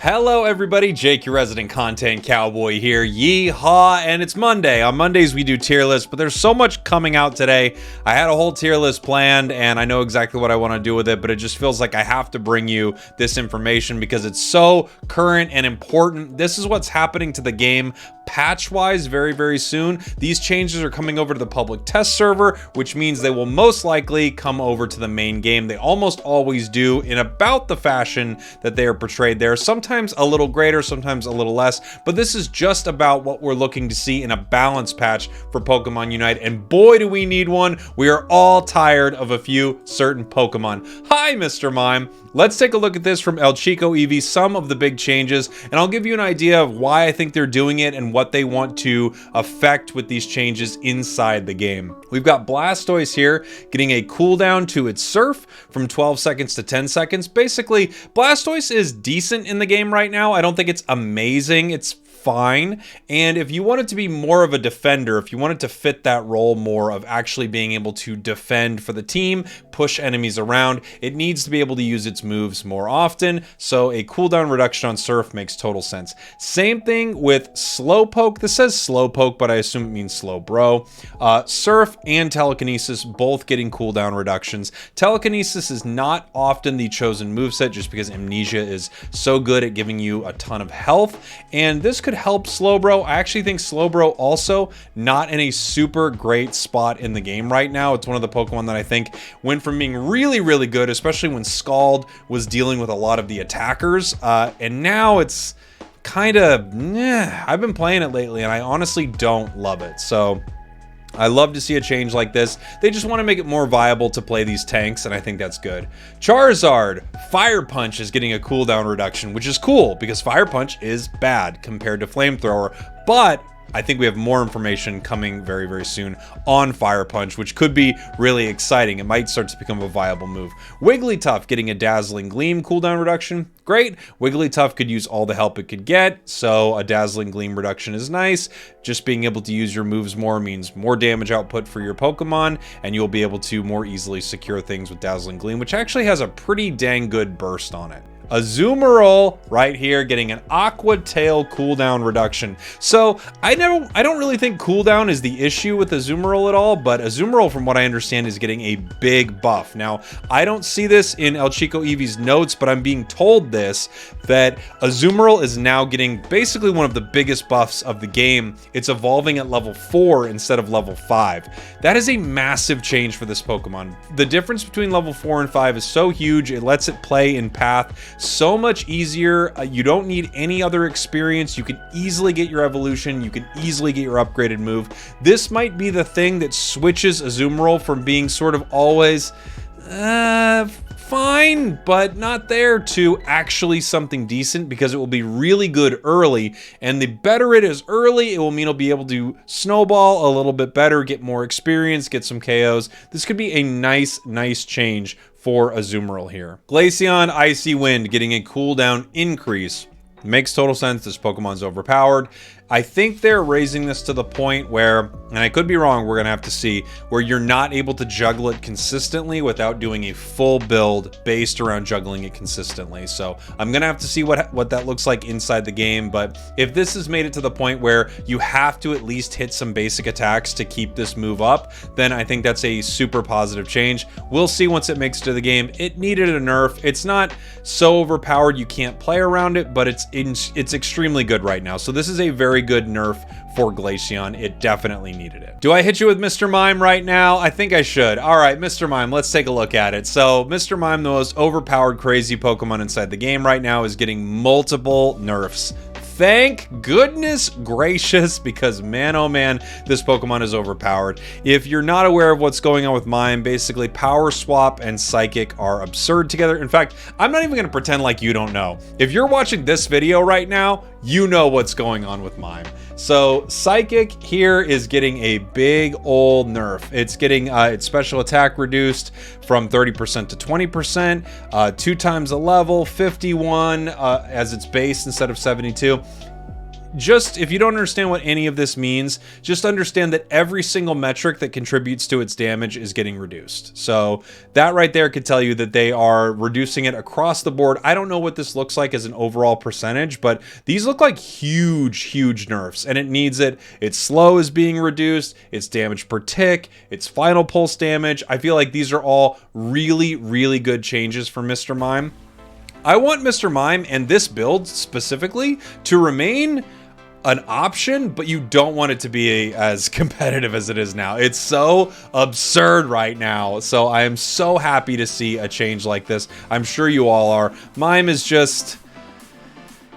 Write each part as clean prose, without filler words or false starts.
Hello everybody, Jake, your resident content cowboy here. Yeehaw, and it's Monday. On Mondays we do tier lists, but there's so much coming out today. I had a whole tier list planned and I know exactly what I want to do with it, but it just feels like I have to bring you this information because it's so current and important. This is what's happening to the game patch-wise very soon. These changes are coming over to the public test server, which means they will most likely come over to the main game. They almost always do in about the fashion that they are portrayed there. Sometimes a little greater, sometimes a little less, but this is just about what we're looking to see in a balance patch for Pokemon Unite, and boy do we need one. We are all tired of a few certain Pokemon. Hi, Mr. Mime. Let's take a look at this from El Chico Eevee, some of the big changes, and I'll give you an idea of why I think they're doing it and what they want to affect with these changes inside the game. We've got Blastoise here getting a cooldown to its Surf from 12 seconds to 10 seconds. Basically, Blastoise is decent in the game right now. I don't think it's amazing. It's fine. And if you want it to be more of a defender, if you want it to fit that role more of actually being able to defend for the team, push enemies around, it needs to be able to use its moves more often. So a cooldown reduction on Surf makes total sense. Same thing with Slowpoke. This says Slowpoke, but I assume it means slow bro. Surf and Telekinesis both getting cooldown reductions. Telekinesis is not often the chosen moveset just because Amnesia is so good at giving you a ton of health, and this could help Slowbro. I actually think Slowbro also not in a super great spot in the game right now. It's one of the Pokemon that I think went from being really good, especially when Scald was dealing with a lot of the attackers, and now it's kind of, I've been playing it lately and I honestly don't love it. So I love to see a change like this. They just want to make it more viable to play these tanks, and I think that's good. Charizard, Fire Punch is getting a cooldown reduction, which is cool because Fire Punch is bad compared to Flamethrower, but I think we have more information coming very soon on Fire Punch, which could be really exciting. It might start to become a viable move. Wigglytuff getting a Dazzling Gleam cooldown reduction. Great. Wigglytuff could use all the help it could get, so a Dazzling Gleam reduction is nice. Just being able to use your moves more means more damage output for your Pokemon, and you'll be able to more easily secure things with Dazzling Gleam, which actually has a pretty dang good burst on it. Azumarill right here getting an Aqua Tail cooldown reduction. So I don't really think cooldown is the issue with Azumarill at all, but Azumarill, from what I understand, is getting a big buff. Now, I don't see this in El Chico Eevee's notes, but I'm being told this, that Azumarill is now getting basically one of the biggest buffs of the game. It's evolving at level 4 instead of level 5. That is a massive change for this Pokemon. The difference between level 4 and 5 is so huge, it lets it play in Path so much easier. You don't need any other experience. You can easily get your evolution. You can easily get your upgraded move. This might be the thing that switches Azumarill from being sort of always fine, but not there, to actually something decent, because it will be really good early, and the better it is early, it will mean it'll be able to snowball a little bit better, get more experience, get some KOs. This could be a nice change for Azumarill here. Glaceon Icy Wind getting a cooldown increase. Makes total sense. This Pokemon's overpowered. I think they're raising this to the point where, and I could be wrong, we're gonna have to see, where you're not able to juggle it consistently without doing a full build based around juggling it consistently. So I'm gonna have to see what that looks like inside the game, but if this has made it to the point where you have to at least hit some basic attacks to keep this move up, then I think that's a super positive change. We'll see once it makes it to the game. It needed a nerf. It's not so overpowered you can't play around it, but it's extremely good right now. So this is a very good nerf for Glaceon. It definitely needed it. Do I hit you with Mr. Mime right now? I think I should. All right, Mr. Mime, let's take a look at it. So Mr. Mime, the most overpowered crazy Pokemon inside the game right now, is getting multiple nerfs. Thank goodness gracious, because man, oh man, this Pokemon is overpowered. If you're not aware of what's going on with Mime, basically Power Swap and Psychic are absurd together. In fact, I'm not even going to pretend like you don't know. If you're watching this video right now, you know what's going on with Mime. So Psychic here is getting a big old nerf. It's getting its special attack reduced from 30% to 20%, 2 times the level, 51 as its base instead of 72. just if you don't understand what any of this means, just understand that every single metric that contributes to its damage is getting reduced. So that right there could tell you that they are reducing it across the board. I don't know what this looks like as an overall percentage, but these look like huge nerfs, and it needs it. Its slow is being reduced, its damage per tick, its final pulse damage. I feel like these are all really good changes for Mr. Mime. I want Mr. Mime and this build specifically to remain an option, but you don't want it to be as competitive as it is now. It's so absurd right now. So I am so happy to see a change like this. I'm sure you all are. Mime is just,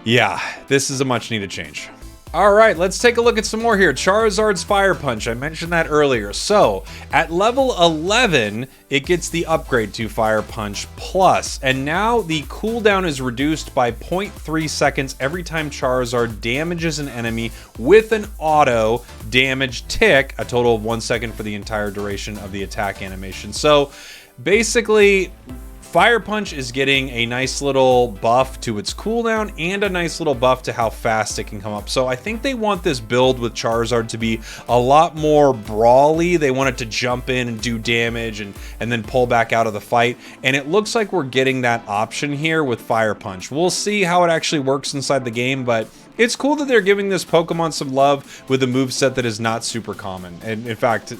yeah, this is a much needed change. All right, let's take a look at some more here. Charizard's Fire Punch, I mentioned that earlier. So at level 11, it gets the upgrade to Fire Punch Plus, and now the cooldown is reduced by 0.3 seconds every time Charizard damages an enemy with an auto damage tick, a total of 1 second for the entire duration of the attack animation. So basically, Fire Punch is getting a nice little buff to its cooldown and a nice little buff to how fast it can come up. So I think they want this build with Charizard to be a lot more brawly. They want it to jump in and do damage and then pull back out of the fight. And it looks like we're getting that option here with Fire Punch. We'll see how it actually works inside the game, but it's cool that they're giving this Pokemon some love with a moveset that is not super common. And in fact,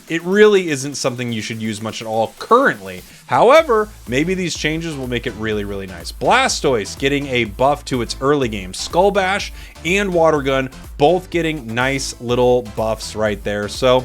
it really isn't something you should use much at all currently. However, maybe these changes will make it really nice. Blastoise getting a buff to its early game. Skull Bash and Water Gun both getting nice little buffs right there. So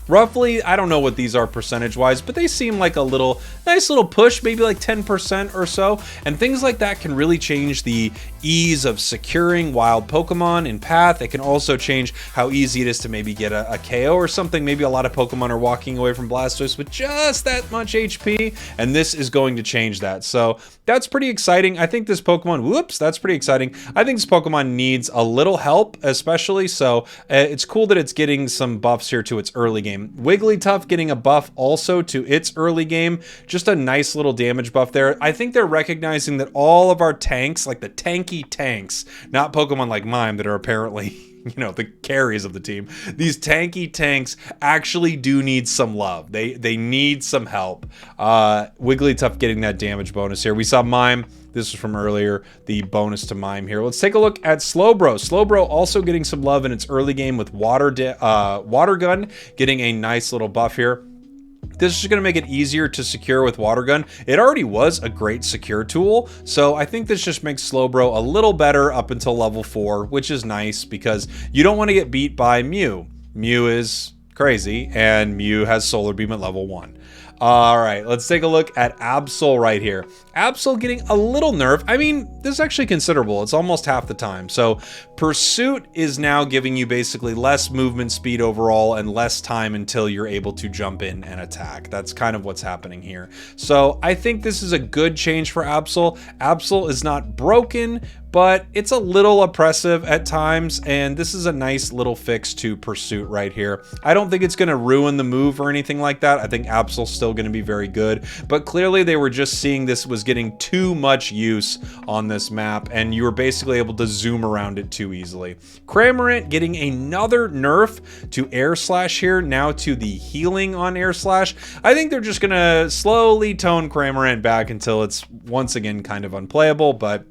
roughly, I don't know what these are percentage-wise, but they seem like a nice little push, maybe like 10% or so. And things like that can really change the ease of securing wild Pokemon in Path. It can also change how easy it is to maybe get a KO or something. Maybe a lot of Pokemon are walking away from Blastoise with just that much HP, and this is going to change that. So that's pretty exciting. I think this Pokemon, that's pretty exciting. I think this Pokemon needs a little help, especially, so it's cool that it's getting some buffs here to its early game. Wigglytuff getting a buff also to its early game. Just a nice little damage buff there. I think they're recognizing that all of our tanks, like the tanky tanks, not Pokemon like Mime that are apparently, you know, the carries of the team. These tanky tanks actually do need some love. They need some help. Wigglytuff getting that damage bonus here. We saw Mime. This was from earlier, the bonus to Mime here. Let's take a look at Slowbro. Slowbro also getting some love in its early game with Water Gun, getting a nice little buff here. This is going to make it easier to secure with Water Gun. It already was a great secure tool, so I think this just makes Slowbro a little better up until level 4, which is nice because you don't want to get beat by Mew. Mew is crazy, and Mew has Solar Beam at level 1. All right, let's take a look at Absol right here. Absol getting a little nerf. I mean, this is actually considerable. It's almost half the time. So Pursuit is now giving you basically less movement speed overall and less time until you're able to jump in and attack. That's kind of what's happening here. So I think this is a good change for Absol. Absol is not broken, but it's a little oppressive at times, and this is a nice little fix to Pursuit right here. I don't think it's going to ruin the move or anything like that. I think Absol's still going to be very good, but clearly they were just seeing this was getting too much use on this map, and you were basically able to zoom around it too easily. Cramorant getting another nerf to Air Slash here, now to the healing on Air Slash. I think they're just going to slowly tone Cramorant back until it's once again kind of unplayable, but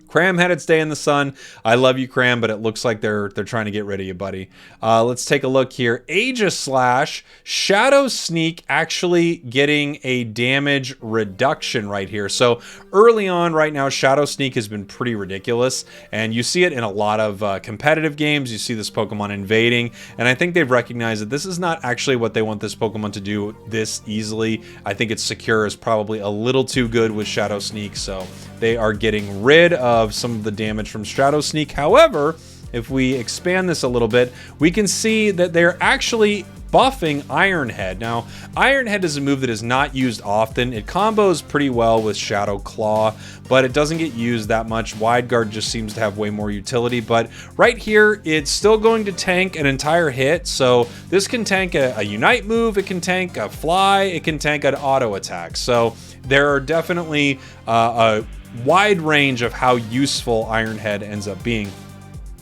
Cram had its day in the sun. I love you, Cram, but it looks like they're trying to get rid of you, buddy. Let's take a look here. Aegislash, Shadow Sneak actually getting a damage reduction right here. So early on right now, Shadow Sneak has been pretty ridiculous, and you see it in a lot of competitive games. You see this Pokemon invading, and I think they've recognized that this is not actually what they want this Pokemon to do this easily. I think its secure is probably a little too good with Shadow Sneak, so they are getting rid of some of the damage from Shadow Sneak. However, if we expand this a little bit, we can see that they're actually buffing Iron Head. Now, Iron Head is a move that is not used often. It combos pretty well with Shadow Claw, but it doesn't get used that much. Wide Guard just seems to have way more utility, but right here, it's still going to tank an entire hit, so this can tank a Unite move, it can tank a Fly, it can tank an auto attack. So there are definitely a wide range of how useful Iron Head ends up being.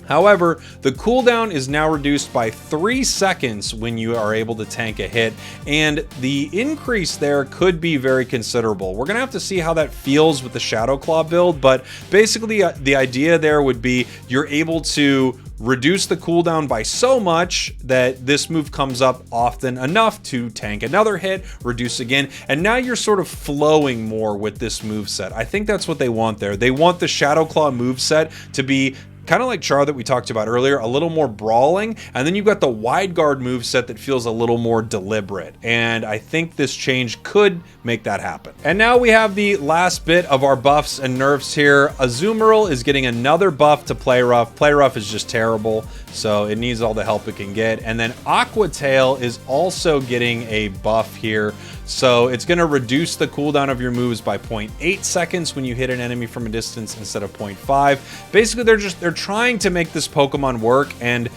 However, the cooldown is now reduced by 3 seconds when you are able to tank a hit, and the increase there could be very considerable. We're going to have to see how that feels with the Shadow Claw build, but basically the idea there would be you're able to reduce the cooldown by so much that this move comes up often enough to tank another hit, reduce again, and now you're sort of flowing more with this moveset. I think that's what they want there. They want the Shadow Claw moveset to be kind of like Char that we talked about earlier, a little more brawling, and then you've got the wide guard moveset that feels a little more deliberate, and I think this change could make that happen. And now we have the last bit of our buffs and nerfs here. Azumarill is getting another buff to Play Rough. Play Rough is just terrible, so it needs all the help it can get. And then Aqua Tail is also getting a buff here. So it's going to reduce the cooldown of your moves by 0.8 seconds when you hit an enemy from a distance instead of 0.5. Basically, they're trying to make this Pokemon work, and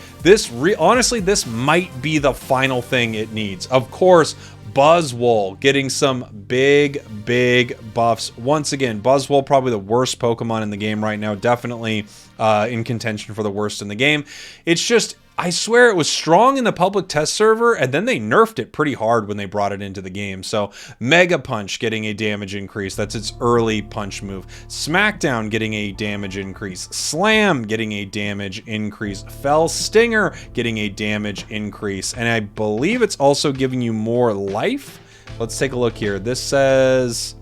honestly, this might be the final thing it needs. Of course, Buzzwole getting some big buffs. Once again, Buzzwole probably the worst Pokemon in the game right now. Definitely in contention for the worst in the game. It's just, I swear it was strong in the public test server, and then they nerfed it pretty hard when they brought it into the game. So Mega Punch getting a damage increase. That's its early punch move. Smackdown getting a damage increase. Slam getting a damage increase. Fell Stinger getting a damage increase. And I believe it's also giving you more life. Let's take a look here. This says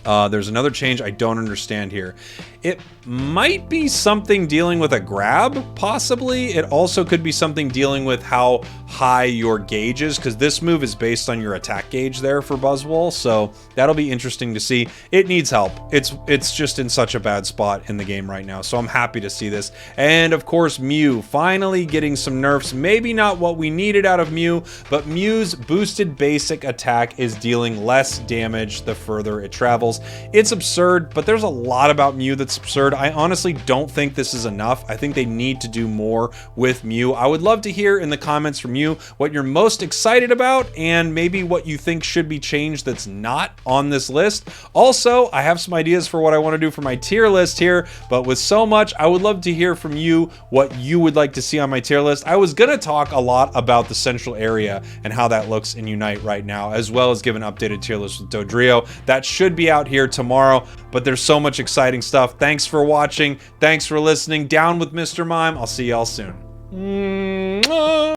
there's another change I don't understand here. It might be something dealing with a grab, possibly. It also could be something dealing with how high your gauge is, because this move is based on your attack gauge there for Buzzwole, so that'll be interesting to see. It needs help. It's just in such a bad spot in the game right now, so I'm happy to see this. And of course, Mew finally getting some nerfs. Maybe not what we needed out of Mew, but Mew's boosted basic attack is dealing less damage the further it travels. It's absurd, but there's a lot about Mew that's absurd. I honestly don't think this is enough. I think they need to do more with Mew. I would love to hear in the comments from you what you're most excited about, and maybe what you think should be changed that's not on this list. Also, I have some ideas for what I want to do for my tier list here, but with so much, I would love to hear from you what you would like to see on my tier list. I was gonna talk a lot about the central area and how that looks in Unite right now, as well as give an updated tier list with Dodrio. That should be out here tomorrow, but there's so much exciting stuff. Thanks for watching. Thanks for listening. Down with Mr. Mime. I'll see y'all soon.